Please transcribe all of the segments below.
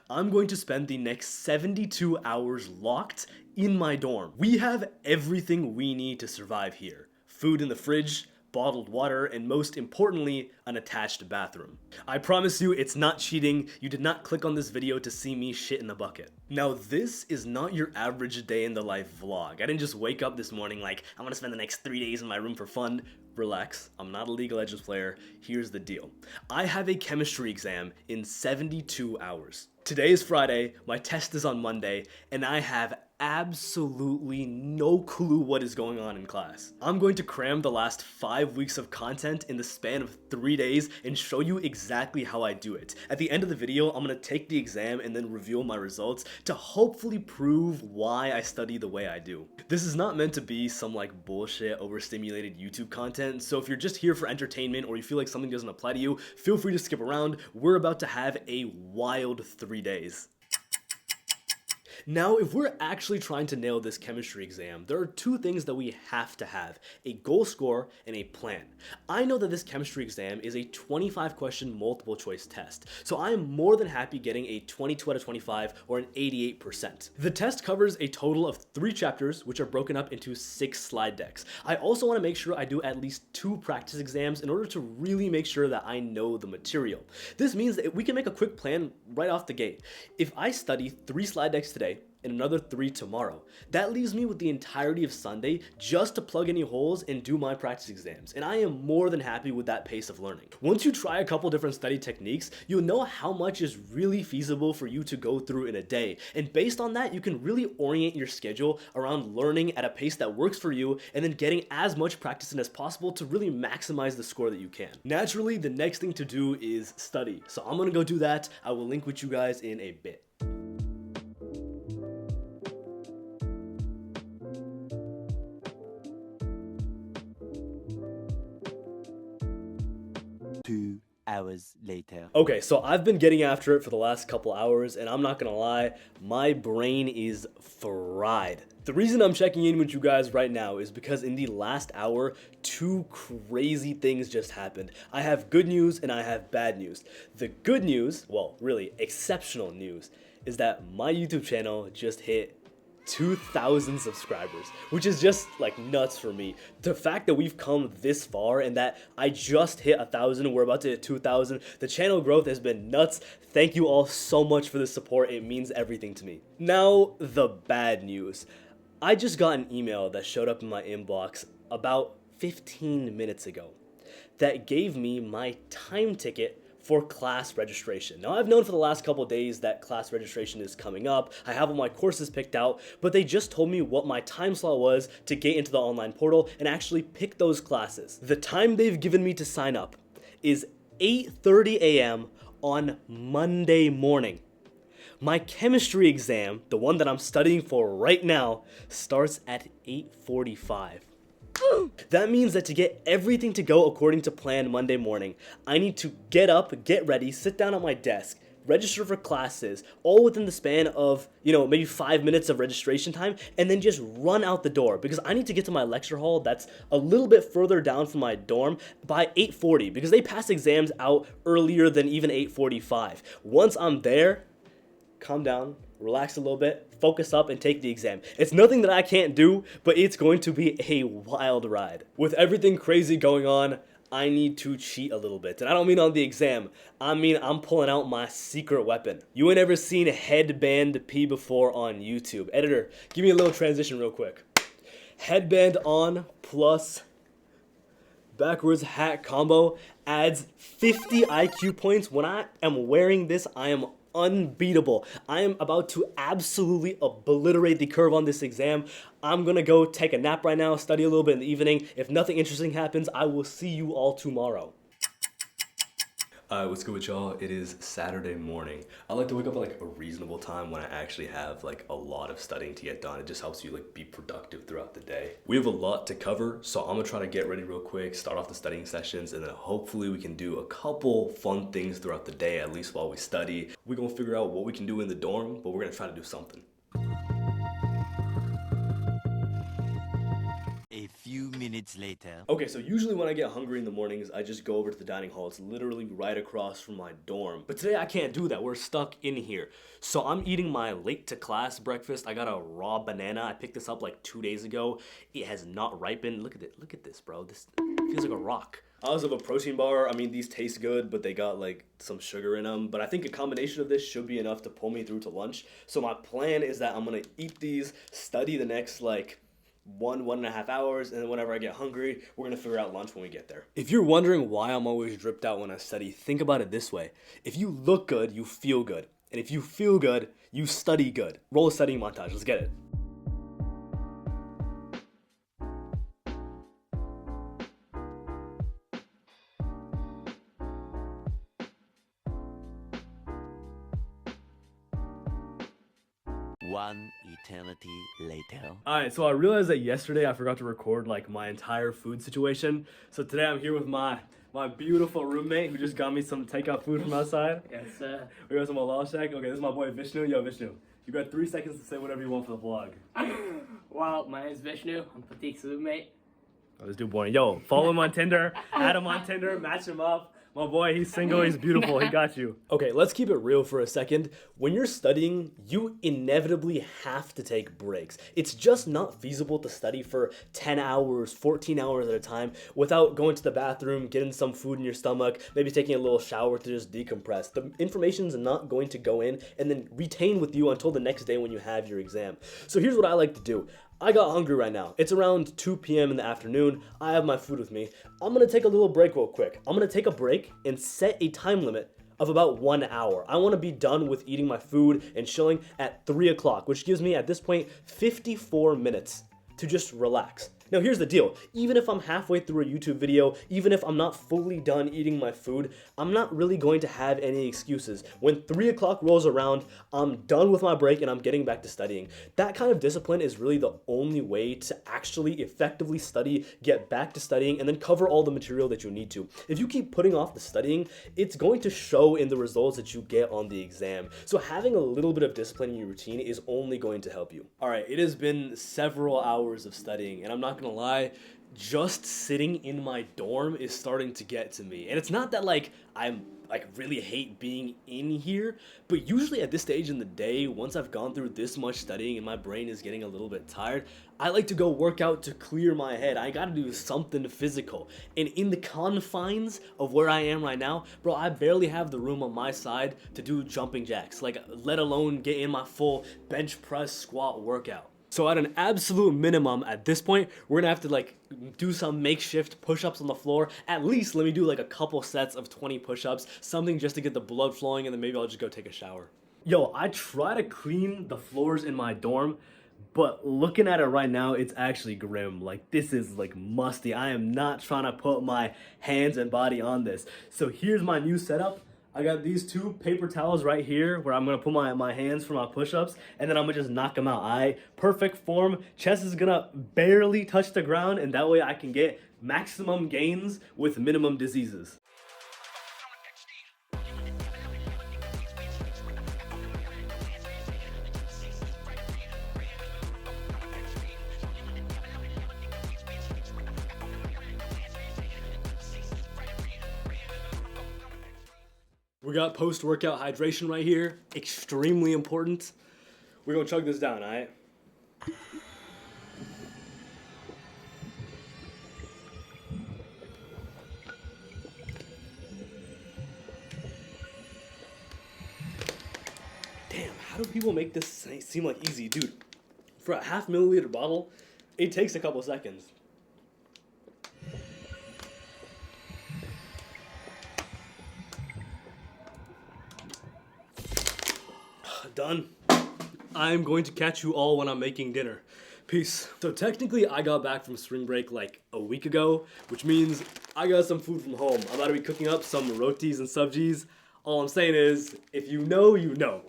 I'm going to spend the next 72 hours locked in my dorm. We have everything we need to survive here. Food in the fridge, bottled water, and most importantly, an attached bathroom. I promise you it's not cheating. You did not click on this video to see me shit in the bucket. Now this is not your average day in the life vlog. I didn't just wake up this morning like, I'm gonna spend the next 3 days in my room for fun. Relax, I'm not a League of Legends player. Here's the deal. I have a chemistry exam in 72 hours. Today is Friday, my test is on Monday, and I have absolutely no clue what is going on in class. I'm going to cram the last 5 weeks of content in the span of 3 days and show you exactly how I do it. At the end of the video, I'm gonna take the exam and then reveal my results to hopefully prove why I study the way I do. This is not meant to be some like bullshit overstimulated YouTube content, so if you're just here for entertainment or you feel like something doesn't apply to you, feel free to skip around. We're about to have a wild 3 days. Now, if we're actually trying to nail this chemistry exam, there are 2 things that we have to have: a goal score and a plan. I know that this chemistry exam is a 25 question multiple choice test, so I am more than happy getting a 22 out of 25 or an 88%. The test covers a total of 3 chapters, which are broken up into 6 slide decks. I also want to make sure I do at least 2 practice exams in order to really make sure that I know the material. This means that we can make a quick plan right off the gate. If I study 3 slide decks today, and another 3 tomorrow, that leaves me with the entirety of Sunday just to plug any holes and do my practice exams, and I am more than happy with that pace of learning. Once you try a couple different study techniques, you'll know how much is really feasible for you to go through in a day, and based on that, you can really orient your schedule around learning at a pace that works for you and then getting as much practice in as possible to really maximize the score that you can. Naturally, the next thing to do is study, so I'm gonna go do that. I will link with you guys in a bit. 2 hours later. Okay, so I've been getting after it for the last couple hours, and I'm not gonna lie, my brain is fried. The reason I'm checking in with you guys right now is because in the last hour, 2 crazy things just happened. I have good news and I have bad news. The good news, well, really exceptional news, is that my YouTube channel just hit 2,000 subscribers, which is just like nuts for me. The fact that we've come this far and that I just hit 1,000, we're about to hit 2,000, the channel growth has been nuts. Thank you all so much for the support. It means everything to me. Now, the bad news. I just got an email that showed up in my inbox about 15 minutes ago that gave me my time ticket for class registration. Now, I've known for the last couple of days that class registration is coming up. I have all my courses picked out, but they just told me what my time slot was to get into the online portal and actually pick those classes. The time they've given me to sign up is 8:30 a.m. on Monday morning. My chemistry exam, the one that I'm studying for right now, starts at 8:45. That means that to get everything to go according to plan Monday morning, I need to get up, get ready, sit down at my desk, register for classes, all within the span of, maybe 5 minutes of registration time, and then just run out the door because I need to get to my lecture hall that's a little bit further down from my dorm by 8:40 because they pass exams out earlier than even 8:45. Once I'm there, calm down, relax a little bit, focus up, and take the exam. It's nothing that I can't do, but it's going to be a wild ride. With everything crazy going on, I need to cheat a little bit. And I don't mean on the exam, I mean I'm pulling out my secret weapon. You ain't ever seen Headband P before on YouTube. Editor, give me a little transition real quick. Headband on plus backwards hat combo adds 50 IQ points. When I am wearing this, I am unbeatable. I am about to absolutely obliterate the curve on this exam. I'm gonna go take a nap right now, study a little bit in the evening. If nothing interesting happens, I will see you all tomorrow. What's good with y'all? It is Saturday morning. I like to wake up at like a reasonable time when I actually have like a lot of studying to get done. It just helps you like be productive throughout the day. We have a lot to cover, so I'm gonna try to get ready real quick, start off the studying sessions, and then hopefully we can do a couple fun things throughout the day, at least while we study. We're gonna figure out what we can do in the dorm, but we're gonna try to do something. A few minutes minutes later. Okay, so usually when I get hungry in the mornings, I just go over to the dining hall. It's literally right across from my dorm. But today I can't do that. We're stuck in here. So I'm eating my late to class breakfast. I got a raw banana. I picked this up like 2 days ago. It has not ripened. Look at it. Look at this, bro. This feels like a rock. I also have a protein bar. I mean, these taste good, but they got like some sugar in them. But I think a combination of this should be enough to pull me through to lunch. So my plan is that I'm gonna eat these, study the next like 1.5 hours, and then whenever I get hungry, we're gonna figure out lunch when we get there. If you're wondering why I'm always dripped out when I study, think about it this way. If you look good, you feel good. And if you feel good, you study good. Roll a studying montage. Let's get it. One eternity later. Alright, so I realized that yesterday I forgot to record like my entire food situation. So today I'm here with my beautiful roommate who just got me some takeout food from outside. Yes, sir. We got some halal shack. Okay, this is my boy Vishnu. Yo, Vishnu, you got 3 seconds to say whatever you want for the vlog. Well, my name is Vishnu. I'm Pratik's roommate. Oh, this dude boring. Yo, follow him on Tinder, add him on Tinder, match him up. My boy, he's single, he's beautiful, he got you. Okay, let's keep it real for a second. When you're studying, you inevitably have to take breaks. It's just not feasible to study for 10 hours, 14 hours at a time without going to the bathroom, getting some food in your stomach, maybe taking a little shower to just decompress. The information's not going to go in and then retain with you until the next day when you have your exam. So here's what I like to do. I got hungry right now. It's around 2 p.m. in the afternoon. I have my food with me. I'm gonna take a little break real quick. I'm gonna take a break and set a time limit of about 1 hour. I wanna be done with eating my food and chilling at 3 o'clock, which gives me at this point 54 minutes to just relax. Now here's the deal, even if I'm halfway through a YouTube video, even if I'm not fully done eating my food, I'm not really going to have any excuses. When 3 o'clock rolls around, I'm done with my break and I'm getting back to studying. That kind of discipline is really the only way to actually effectively study, get back to studying, and then cover all the material that you need to. If you keep putting off the studying, it's going to show in the results that you get on the exam. So having a little bit of discipline in your routine is only going to help you. All right, it has been several hours of studying, and I'm not gonna lie, just sitting in my dorm is starting to get to me. And it's not that like I'm like really hate being in here, but usually at this stage in the day, once I've gone through this much studying and my brain is getting a little bit tired, I like to go work out to clear my head. I gotta do something physical. And in the confines of where I am right now, bro, I barely have the room on my side to do jumping jacks, like let alone get in my full bench press squat workout. So at an absolute minimum at this point, we're gonna have to like do some makeshift push-ups on the floor. At least let me do like a couple sets of 20 push-ups, something just to get the blood flowing, and then maybe I'll just go take a shower. Yo, I try to clean the floors in my dorm, but looking at it right now, it's actually grim. Like this is like musty. I am not trying to put my hands and body on this. So here's my new setup. I got these 2 paper towels right here where I'm gonna put my hands for my push-ups, and then I'm gonna just knock them out. Perfect form. Chest is gonna barely touch the ground, and that way I can get maximum gains with minimum diseases. We got post-workout hydration right here. Extremely important. We're gonna chug this down, alright? Damn, how do people make this seem like easy? Dude, for a 0.5 milliliter bottle, it takes a couple seconds. Done. I'm going to catch you all when I'm making dinner. Peace. So technically I got back from spring break like a week ago, which means I got some food from home. I'm about to be cooking up some rotis and subjis. All I'm saying is, if you know, you know.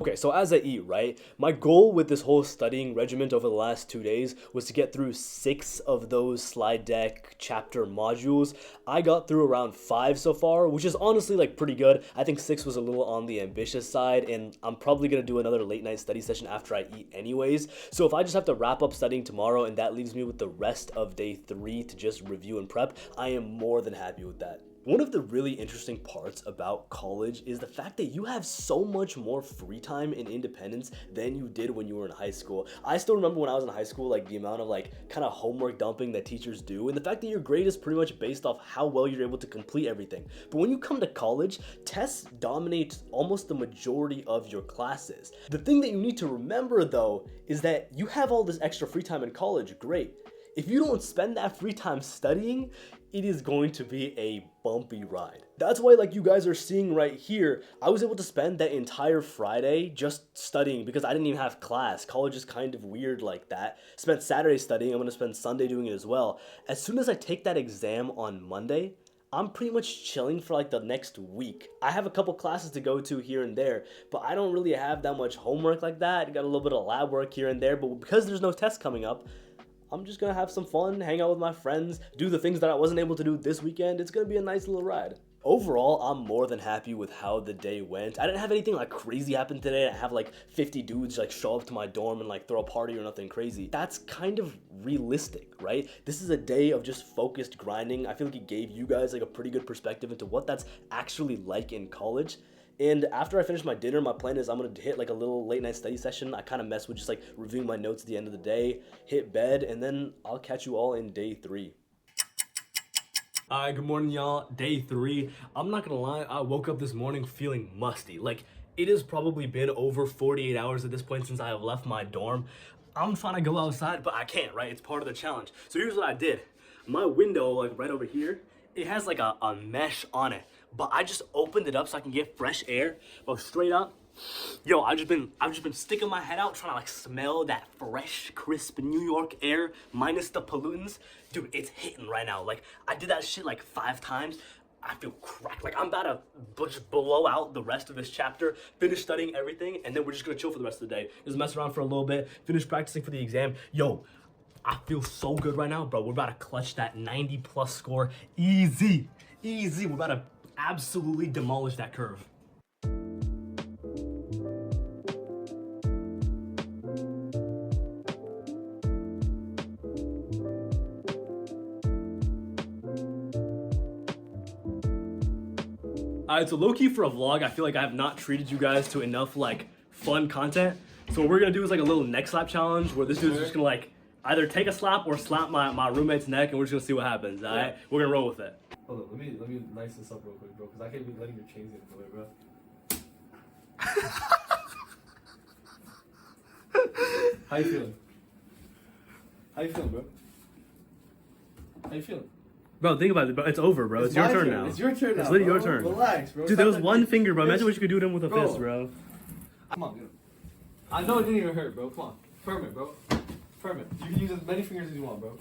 Okay, so as I eat, right, my goal with this whole studying regiment over the last 2 days was to get through 6 of those slide deck chapter modules. I got through around 5 so far, which is honestly like pretty good. I think 6 was a little on the ambitious side, and I'm probably gonna do another late night study session after I eat anyways. So if I just have to wrap up studying tomorrow and that leaves me with the rest of day 3 to just review and prep, I am more than happy with that. One of the really interesting parts about college is the fact that you have so much more free time and independence than you did when you were in high school. I still remember when I was in high school, like the amount of like kind of homework dumping that teachers do, and the fact that your grade is pretty much based off how well you're able to complete everything. But when you come to college, tests dominate almost the majority of your classes. The thing that you need to remember though is that you have all this extra free time in college, great. If you don't spend that free time studying, it is going to be a bumpy ride. That's why, like you guys are seeing right here, I was able to spend that entire Friday just studying because I didn't even have class. College is kind of weird like that. Spent Saturday studying, I'm gonna spend Sunday doing it as well. As soon as I take that exam on Monday, I'm pretty much chilling for like the next week. I have a couple classes to go to here and there, but I don't really have that much homework like that. I got a little bit of lab work here and there, but because there's no test coming up, I'm just gonna have some fun, hang out with my friends, do the things that I wasn't able to do this weekend. It's gonna be a nice little ride. Overall, I'm more than happy with how the day went. I didn't have anything like crazy happen today. I have like 50 dudes like show up to my dorm and like throw a party or nothing crazy. That's kind of realistic, right? This is a day of just focused grinding. I feel like it gave you guys like a pretty good perspective into what that's actually like in college. And after I finish my dinner, my plan is I'm gonna hit like a little late night study session. I kind of mess with just like reviewing my notes at the end of the day, hit bed, and then I'll catch you all in day 3. Alright, good morning y'all. Day 3. I'm not gonna lie, I woke up this morning feeling musty. Like, it has probably been over 48 hours at this point since I have left my dorm. I'm trying to go outside, but I can't, right? It's part of the challenge. So here's what I did. My window, like right over here, it has like a mesh on it, but I just opened it up so I can get fresh air. But straight up, yo, I've just been sticking my head out trying to like smell that fresh, crisp New York air minus the pollutants. Dude, it's hitting right now. Like, I did that shit like 5 times. I feel cracked. Like, I'm about to just blow out the rest of this chapter, finish studying everything, and then we're just gonna chill for the rest of the day. Just mess around for a little bit, finish practicing for the exam. Yo, I feel so good right now, bro. We're about to clutch that 90+ score. Easy. Easy. We're about to absolutely demolish that curve. Alright, so low-key for a vlog, I feel like I have not treated you guys to enough like fun content. So what we're gonna do is like a little neck slap challenge where this dude's just gonna like either take a slap or slap my roommate's neck, and we're just gonna see what happens. All right, we're gonna roll with it. Hold on, let me nice this up real quick, bro, because I can't be letting your chains get in the way, bro. How you feeling? How you feeling, bro? How you feeling? Bro, think about it, bro. It's over, bro. It's your turn now. It's your turn now. It's literally bro. your turn. Relax, bro. Dude, there was one finger, bro. Imagine what you could do to him with a fist, bro. Come on, dude. I know it didn't even hurt, bro. Come on. Firm it, bro. Firm it. You can use as many fingers as you want, bro.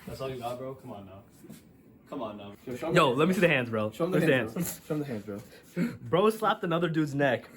That's all you got, bro? Come on now. Come on now. Yo, let me see the hands, bro. Show him the hands, bro. Show him the hands, bro. Bro slapped another dude's neck.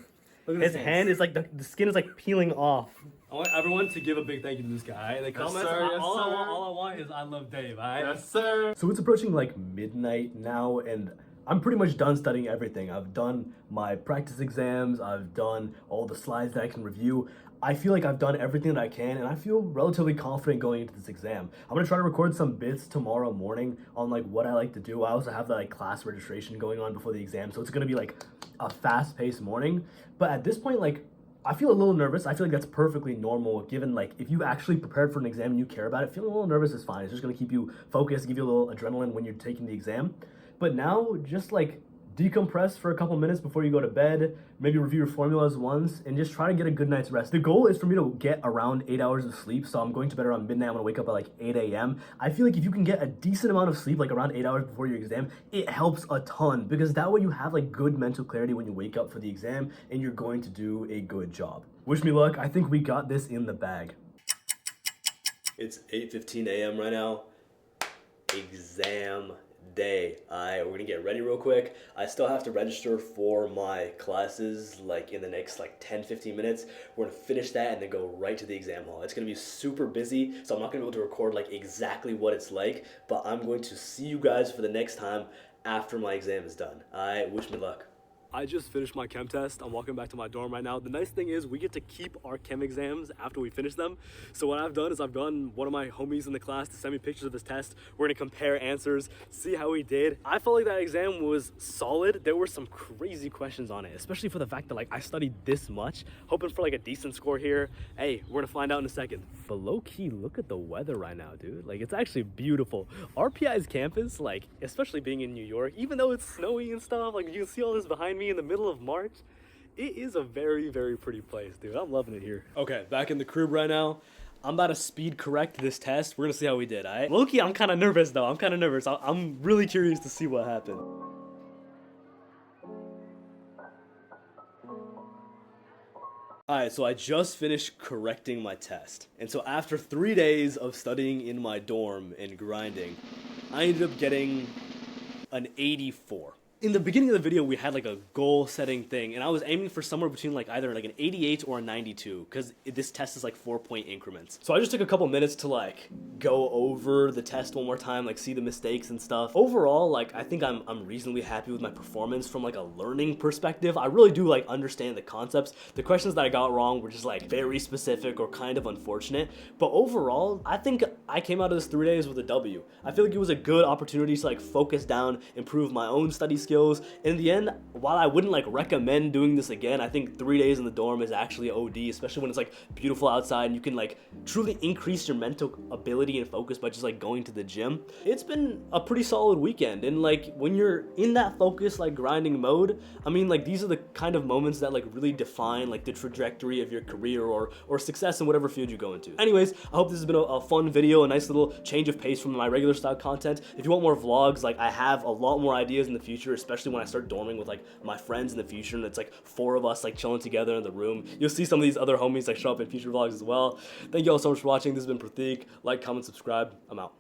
His hand is like, the skin is like peeling off. I want everyone to give a big thank you to this guy. Like, comments, all I want is I love Dave, alright? Yes, sir. So it's approaching like midnight now, and I'm pretty much done studying everything. I've done my practice exams, I've done all the slides that I can review. I feel like I've done everything that I can, and I feel relatively confident going into this exam. I'm gonna try to record some bits tomorrow morning on like what I like to do. I also have the like class registration going on before the exam, so it's gonna be like a fast-paced morning. But at this point, like, I feel a little nervous. I feel like that's perfectly normal given like if you actually prepared for an exam and you care about it, feeling a little nervous is fine. It's just gonna keep you focused, give you a little adrenaline when you're taking the exam. But now just like decompress for a couple minutes before you go to bed, maybe review your formulas once, and just try to get a good night's rest. The goal is for me to get around 8 hours of sleep, so I'm going to bed around midnight. I'm gonna wake up at like 8 a.m. I feel like if you can get a decent amount of sleep, like around 8 hours before your exam, it helps a ton, because that way you have like good mental clarity when you wake up for the exam, and you're going to do a good job. Wish me luck. I think we got this in the bag. It's 8:15 a.m. right now. exam day. Alright, we're gonna get ready real quick. I still have to register for my classes like in the next like 10-15 minutes. We're gonna finish that and then go right to the exam hall. It's gonna be super busy, so I'm not gonna be able to record like exactly what it's like, but I'm going to see you guys for the next time after my exam is done. Alright, wish me luck. I just finished my chem test. I'm walking back to my dorm right now. The nice thing is we get to keep our chem exams after we finish them. So what I've done is I've gotten one of my homies in the class to send me pictures of his test. We're gonna compare answers, see how he did. I felt like that exam was solid. There were some crazy questions on it, especially for the fact that like I studied this much, hoping for like a decent score here. Hey, we're gonna find out in a second. But low key, look at the weather right now, dude. Like it's actually beautiful. RPI's campus, like especially being in New York, even though it's snowy and stuff, like you can see all this behind me in the middle of March, it is a very, very pretty place, dude. I'm loving it here. Okay, back in the crib right now. I'm about to speed correct this test. We're gonna see how we did, alright? Low-key, I'm kind of nervous though. I'm really curious to see what happened. Alright, so I just finished correcting my test. And so after 3 days of studying in my dorm and grinding, I ended up getting an 84. In the beginning of the video, we had like a goal setting thing, and I was aiming for somewhere between like either like an 88 or a 92, because this test is like 4-point increments. So I just took a couple minutes to like go over the test one more time, like see the mistakes and stuff. Overall, like I think I'm reasonably happy with my performance from like a learning perspective. I really do like understand the concepts. The questions that I got wrong were just like very specific or kind of unfortunate, but overall, I think I came out of this 3 days with a W. I feel like it was a good opportunity to like focus down, improve my own study skills. In the end, while I wouldn't like recommend doing this again, I think 3 days in the dorm is actually OD, especially when it's like beautiful outside and you can like truly increase your mental ability and focus by just like going to the gym. It's been a pretty solid weekend, and like when you're in that focus like grinding mode, I mean like these are the kind of moments that like really define like the trajectory of your career or success in whatever field you go into. Anyways, I hope this has been a fun video, a nice little change of pace from my regular style content. If you want more vlogs, like I have a lot more ideas in the future, especially when I start dorming with like my friends in the future and it's like 4 of us like chilling together in the room. You'll see some of these other homies like show up in future vlogs as well. Thank you all so much for watching. This has been Pratik. Like, comment, subscribe. I'm out.